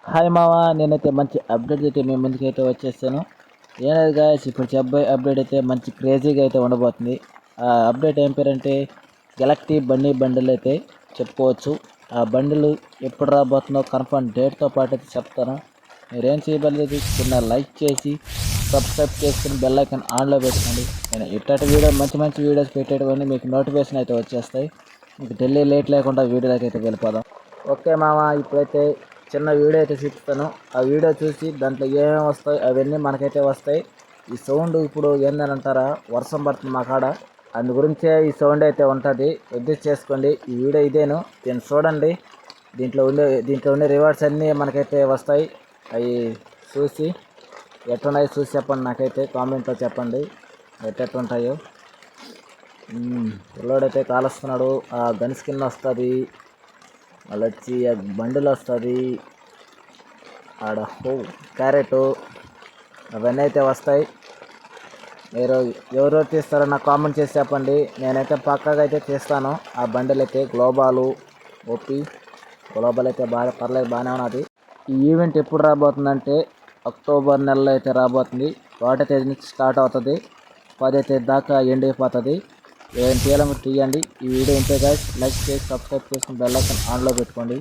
Hi మావా, నేనైతే మంచి అప్డేట్ అయితే మీ ముందుకైతే వచ్చేసాను. ఏనాది గాయస్, ఇప్పుడు చెప్పబోయే అప్డేట్ అయితే మంచి క్రేజీగా అయితే ఉండబోతుంది. ఆ అప్డేట్ ఏం పేరంటే గెలాక్సీ బండిల్ అయితే చెప్పుకోవచ్చు. ఆ బండిల్ ఎప్పుడు రాబోతుందో కన్ఫర్మ్ డేట్తో పాటు అయితే చెప్తాను. మీరేం చేయబడలేదు, చిన్న లైక్ చేసి సబ్స్క్రైబ్ చేసుకుని బెల్ ఐకాన్ ఆన్లో పెట్టుకోండి. నేను ఇట్లాంటి వీడియో మంచి మంచి వీడియోస్ పెట్టేటవన్నీ మీకు నోటిఫికేషన్ అయితే వచ్చేస్తాయి. మీకు ఢిల్లీ లేట్ లేకుండా వీడియోలోకి అయితే వెళ్ళిపోదాం. ఓకే మామ, ఇప్పుడైతే చిన్న వీడియో అయితే చూపిస్తాను. ఆ వీడియో చూసి దాంట్లో ఏమేమి వస్తాయి అవన్నీ మనకైతే వస్తాయి. ఈ సౌండ్ ఇప్పుడు ఏందని అంటారా, వర్షం పడుతుంది మా కాడ, అందు గురించే ఈ సౌండ్ అయితే ఉంటుంది. అడ్జస్ట్ చేసుకోండి. ఈ వీడియో ఇదేను, దీన్ని చూడండి. దీంట్లో ఉండే రివార్డ్స్ అన్నీ మనకైతే వస్తాయి. అవి చూసి ఎట్లున్నాయో చూసి చెప్పండి. నాకైతే కామెంట్లో చెప్పండి ఎట్టుంటాయో. పిల్లోడైతే కాలుస్తున్నాడు. ఆ గన్ స్కిన్ వస్తుంది, మళ్ళీ వచ్చి బండిలు వస్తుంది, ఆడ క్యారెట్, అవన్నీ అయితే వస్తాయి. మీరు ఎవరెవరు తీస్తారో నాకు కామెంట్ చేసి చెప్పండి. నేనైతే పక్కాగా అయితే తీస్తాను. ఆ బండిల్ అయితే గ్లోబల్ అయితే బాగా పర్లేదు, బాగానే ఉన్నది. ఈ ఈవెంట్ ఎప్పుడు రాబోతుందంటే అక్టోబర్ నెలలో అయితే రాబోతుంది. 1వ తేదీ నుంచి స్టార్ట్ అవుతుంది, 10వ తేదీ దాకా ఎండ్ అయిపోతుంది. ఏం తీయాలని తీయండి. ఈ వీడియో ఇంతే గైస్, లైక్ చేసి సబ్స్క్రైబ్ చేసుకుని బెల్ ఐకాన్ ఆన్లో పెట్టుకోండి.